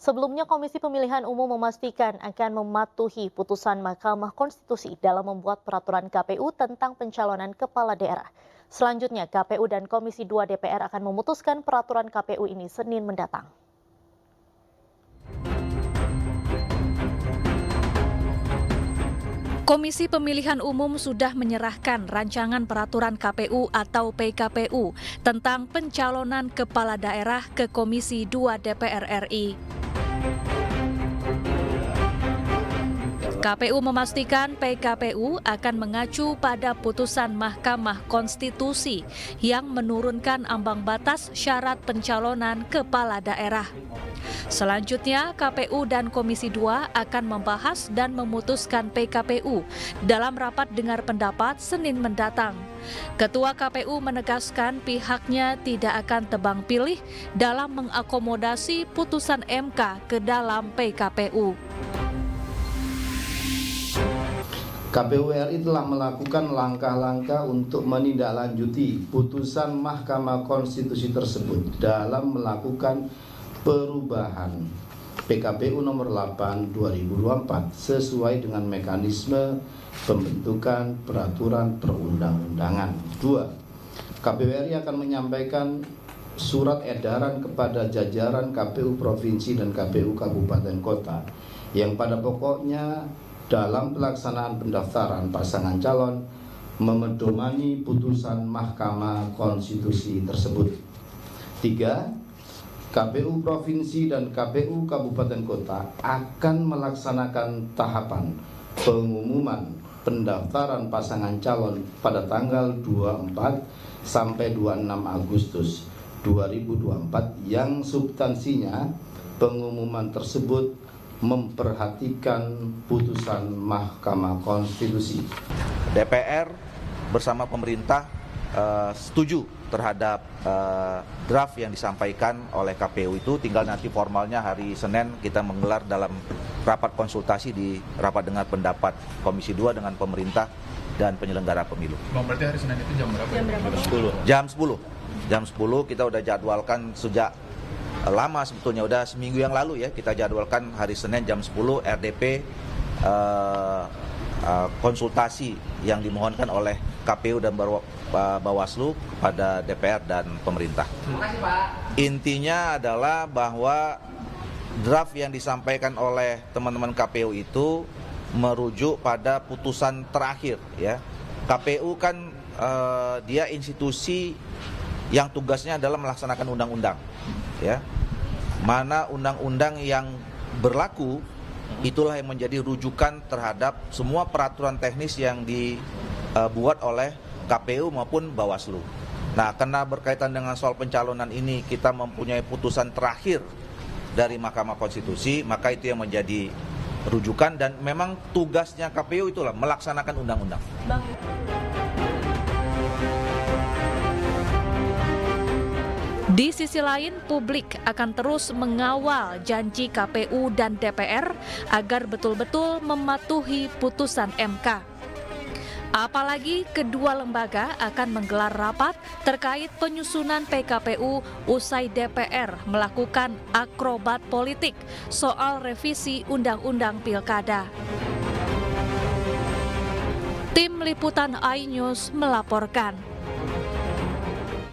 Sebelumnya, Komisi Pemilihan Umum memastikan akan mematuhi putusan Mahkamah Konstitusi dalam membuat peraturan KPU tentang pencalonan kepala daerah. Selanjutnya, KPU dan Komisi 2 DPR akan memutuskan peraturan KPU ini Senin mendatang. Komisi Pemilihan Umum sudah menyerahkan rancangan peraturan KPU atau PKPU tentang pencalonan kepala daerah ke Komisi 2 DPR RI. KPU memastikan PKPU akan mengacu pada putusan Mahkamah Konstitusi yang menurunkan ambang batas syarat pencalonan kepala daerah. Selanjutnya, KPU dan Komisi 2 akan membahas dan memutuskan PKPU dalam rapat dengar pendapat Senin mendatang. Ketua KPU menegaskan pihaknya tidak akan tebang pilih dalam mengakomodasi putusan MK ke dalam PKPU. KPU RI telah melakukan langkah-langkah untuk menindaklanjuti putusan Mahkamah Konstitusi tersebut dalam melakukan perubahan PKPU nomor 8 2024 sesuai dengan mekanisme pembentukan peraturan perundang-undangan. 2. KPU RI akan menyampaikan surat edaran kepada jajaran KPU Provinsi dan KPU Kabupaten Kota yang pada pokoknya dalam pelaksanaan pendaftaran pasangan calon memedomani putusan Mahkamah Konstitusi tersebut. 3. KPU Provinsi dan KPU Kabupaten Kota akan melaksanakan tahapan pengumuman pendaftaran pasangan calon pada tanggal 24 sampai 26 Agustus 2024 yang substansinya pengumuman tersebut memperhatikan putusan Mahkamah Konstitusi. DPR bersama pemerintah setuju terhadap draft yang disampaikan oleh KPU itu, tinggal nanti formalnya hari Senin kita menggelar dalam rapat konsultasi di rapat dengar pendapat Komisi 2 dengan pemerintah dan penyelenggara pemilu. Bang, berarti hari Senin itu jam berapa? Jam 10. Jam 10 kita udah jadwalkan sejak lama, sebetulnya udah seminggu yang lalu ya, kita jadwalkan hari Senin jam 10 RDP konsultasi yang dimohonkan oleh KPU dan Bawaslu pada DPR dan pemerintah. Intinya adalah bahwa draft yang disampaikan oleh teman-teman KPU itu merujuk pada putusan terakhir ya. KPU kan dia institusi yang tugasnya adalah melaksanakan undang-undang ya. Mana undang-undang yang berlaku itulah yang menjadi rujukan terhadap semua peraturan teknis yang dibuat oleh KPU maupun Bawaslu. Nah, karena berkaitan dengan soal pencalonan ini kita mempunyai putusan terakhir dari Mahkamah Konstitusi, maka itu yang menjadi rujukan dan memang tugasnya KPU itulah melaksanakan undang-undang. Di sisi lain, publik akan terus mengawal janji KPU dan DPR agar betul-betul mematuhi putusan MK. Apalagi kedua lembaga akan menggelar rapat terkait penyusunan PKPU usai DPR melakukan akrobat politik soal revisi Undang-Undang Pilkada. Tim Liputan iNews melaporkan.